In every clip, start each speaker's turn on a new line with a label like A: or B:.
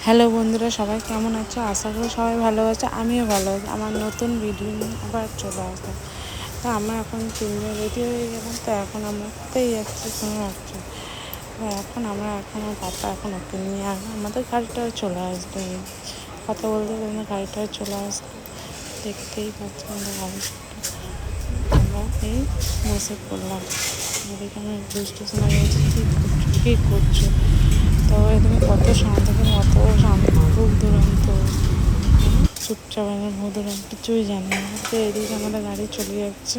A: Hello বন্ধুরা, সবাই কেমন আছো? আশা করি সবাই ভালো আছে, আমিও ভালো আছি। আমার নতুন ভিডিও নিয়ে আবার চলে আসলাম। তো আমরা এখন তিনজন রেডি হয়ে গেলাম। তো এখন আমরা কোথায় যাচ্ছি শোনো রাখছি। এখন আমার পাপা এখন ওকে নিয়ে আমাদের গাড়িটাও চলে আসবে। কথা বলতে বলতে গাড়িটাও চলে আসবে, দেখতেই পাচ্ছি আমাদের গাড়িটা। আমরা এই বসে পড়লাম। এখানে স্টেশনে গেছি। কী করছো? তো এখানে কত শান্ত, কত শান্ত, খুব দুরন্ত, চুপচাপ মধুরম, কিছুই জানি না। তো এদিকে আমাদের গাড়ি চলে যাচ্ছে।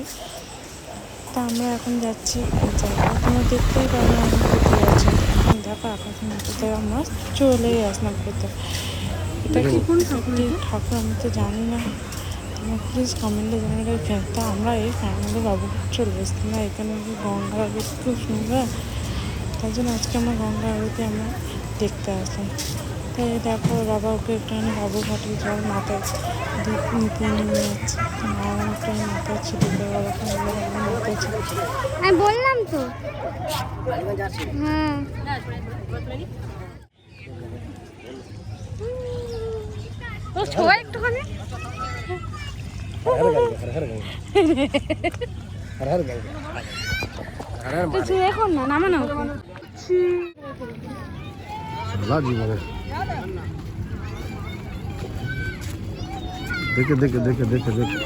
A: তা আমরা এখন যাচ্ছি এক জায়গায়, তোমরা দেখতেই পাবে আমরা কোথায় আছি। এখন দেখো এখন কোথায় আমরা চলেই আসলাম কোথায়। এটা কি কোন ঠাকুর আমি তো জানি না, তোমরা প্লিজ কমেন্টে জানাবে। তা আমরা এই ফ্যামিলি বাবুকে চলে এসছি না, এখানে গঙ্গা আরতি খুব সুন্দর, তাই জন্য আজকে আমরা গঙ্গা আরতি আমরা দেখতে আসলাম। তাই দেখো বাবা ওকে একটুখানি বাবু ঘাটে জল মাথায় নিতে নিয়ে যাচ্ছে। মা একটুখানি মাথায় ছিটে দেয়, বাবাকে মাথায় ছিটে।
B: আমি বললাম তো, হ্যাঁ তো ছোঁয়া একটুখানি। এখন না নামা না
C: দেখে দেখে দেখে দেখে দেখে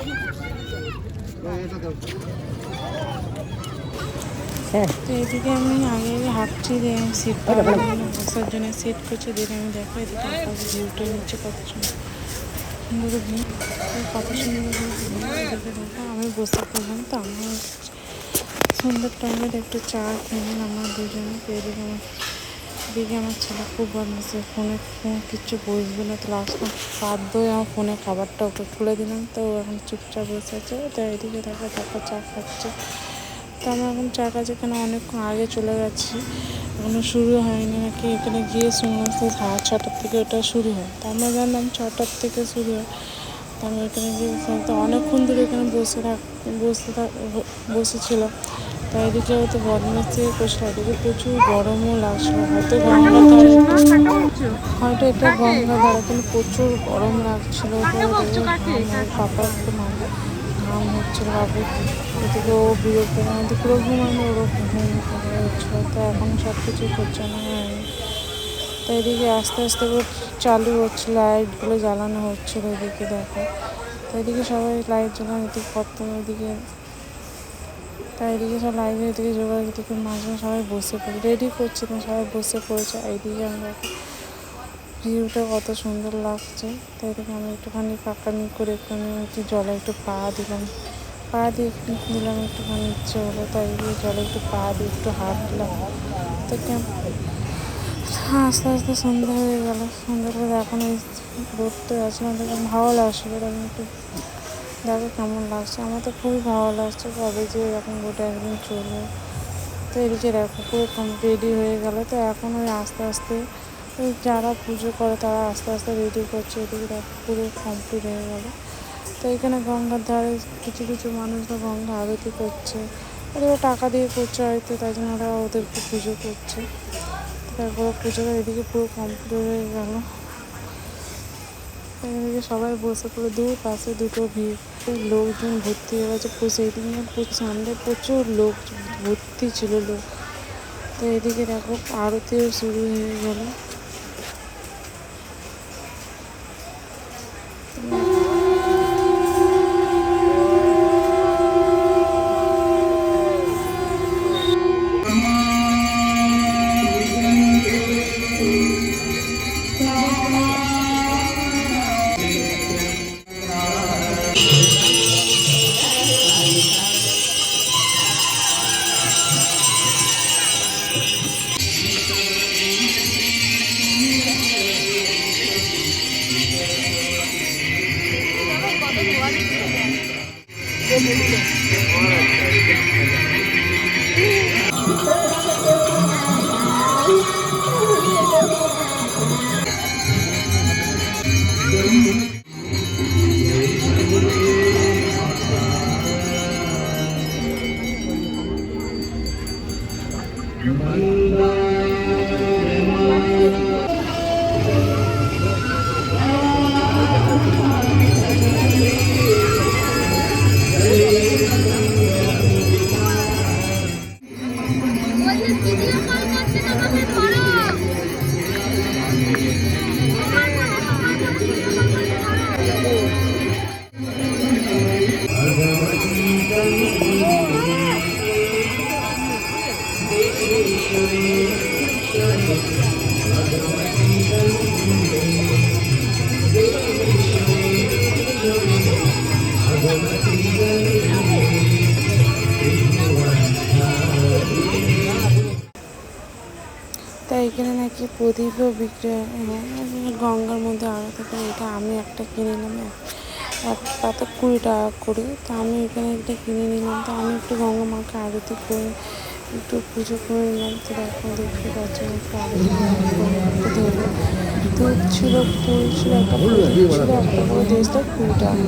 A: তো এদিকে আমি আগে হাঁটছি, দিয়ে আমি সিট বসার জন্য সিট করছি। দিকে আমি দেখো এদিকে আকাশ ভিউটা নিচ্ছে কত সুন্দর সুন্দর ভিউ, কত সুন্দর দেখে দেখো আমি বসে পড়লাম। তো আমার সন্ধ্যার টাইমের একটু চা খেলাম আমরা দুজনে। তো এদিকে আমার ছেলে খুব বদমাইশ, ফোনে কিচ্ছু বসবে না। তো লাস্টে বাধ্য হয়ে আমার ফোনে খাবারটা ওকে খুলে দিলাম। তো এখন চুপচাপ বসে আছে। তো এদিকে দেখো তারপর চা খাচ্ছে। তো আমরা এখন চা কাছে এখানে অনেকক্ষণ আগে চলে গেছি, এখনও শুরু হয়নি নাকি। এখানে গিয়ে শুনলাম তো 6:30 থেকে ওটা শুরু হয়। তো আমরা জানলাম 6টার থেকে শুরু হয়। তো আমি এখানে গিয়ে তো অনেকক্ষণ ধরে এখানে বসেছিল। তাই এদিকে হয়তো বদমাইশি করছিল, এদিকে প্রচুর গরমও লাগছিল। হয়তো এটা গঙ্গা ধারে, কিন্তু প্রচুর গরম লাগছিল। পাপা একটু ঘাম হচ্ছিল বাবু, এদিকে ও বিরক্ত, আমাদের পুরো ঘুমানো, ওরও ঘুম হচ্ছিল। তো এখন সব কিছুই করছে না। তো এদিকে আস্তে আস্তে করে চালু হচ্ছে, লাইটগুলো জ্বালানো হচ্ছিলো। এদিকে দেখো, তো এদিকে সবাই লাইট জ্বালানো, এদিকে কত এদিকে, তাই এদিকে সব লাইটের এদিকে জোগাড়, এদিকে মাঝে সবাই বসে পড়ে রেডি করছে, তো সবাই বসে পড়েছে। এইদিকে আমরা ভিউটা কত সুন্দর লাগছে। তাই এদিকে আমি একটুখানি পাকানি করে একটু জলে একটু পা দিলাম, পা দিয়ে দিলাম, একটুখানি ইচ্ছে হলো। তাই জলে একটু পা দিয়ে একটু হাঁটলাম। তো আস্তে আস্তে সন্ধ্যা হয়ে গেল। সন্ধ্যাবেলা এখন এই রোদটা আছে না, দেখে ভালো লাগছে। আমি একটু দেখো কেমন লাগছে, আমার তো খুবই ভালো লাগছে। কবে যে এরকম গোটা একদিন চলবে। তো এদিকে দেখো পুরো রেডি হয়ে গেল। তো এখন ওই আস্তে আস্তে ওই যারা পুজো করে তারা আস্তে আস্তে রেডি করছে। এদিকে দেখো পুরো কমপ্লিট হয়ে গেল। তো এখানে গঙ্গার ধারে কিছু কিছু মানুষরা গঙ্গা আরতি করছে, ওরা টাকা দিয়ে করছে হয়তো, তাই জন্য ওরা ওদেরকে পুজো করছে। তারপরে পুজোটা এদিকে পুরো কমপ্লিট হয়ে গেল। এদিকে সবাই বসে পড়ে, দুই পাশে দুটো ভিড়, লোকজন ভর্তি হয়ে গেছে। সেদিকে সামনে প্রচুর লোক ভর্তি ছিল লোক। তো এদিকে দেখো আরতিও শুরু হয়ে গেল। প্রদীপও বিক্রি হয়। গঙ্গার মধ্যে আরতি করে, এটা আমি একটা কিনে নিলাম একটাতে 20 টাকা করে। তো আমি এখানে একটা কিনে নিলাম। তো আমি একটু গঙ্গা মাকে আরতি করে একটু পুজো করে নিলাম। তো এখন দেখতে পাচ্ছি একটু আরতি একটু ধরে দুধ ছিল, ফুল ছিল, একটা প্রদীপ ছিল, একটা করে দিয়েছিল 20 টাকা। তো আমি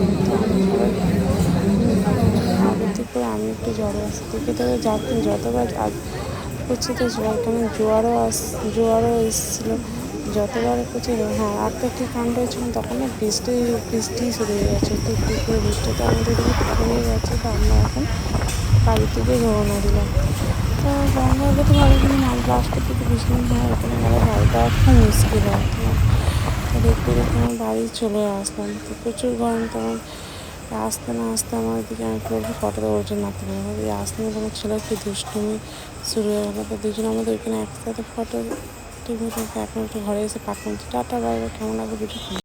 A: আরতি করে আমি একটু জলে আসি দেখে তো যতবার করছে তো এখানে জোয়ারও এসেছিলো যতবার করছে। হ্যাঁ একটা কি কাণ্ড হয়েছিল তখন না বৃষ্টি শুরু হয়ে গেছে, একটু একটু করে বৃষ্টিতে আমাদের দিকে থেমে গেছে। তো আমরা এখন বাড়ি থেকে রওনা দিলাম। তো গঙ্গা হলে তো ভালো, কিন্তু মাছ লাস্টের দিকে বৃষ্টি হয়, ওখানে গেলে বাড়িটা খুব মুশকিল হয়। তো দেখতে দেখতে আমার বাড়ি চলে আসলাম। তো প্রচুর গরম, তখন আসতে না আসতে আমার দিকে আমি বলবো ফটোতে ওঠে না তুমি আমাদের আসতে কোনো ছেলে কি দুষ্টুমি শুরু হয়ে গেলো। তো দুজন আমাদের ওইখানে একসাথে ফটো ঠিক মতো এখন একটু ঘরে এসে পাঠান। টাটা, বাইরে, কেমন লাগে ভিডিও।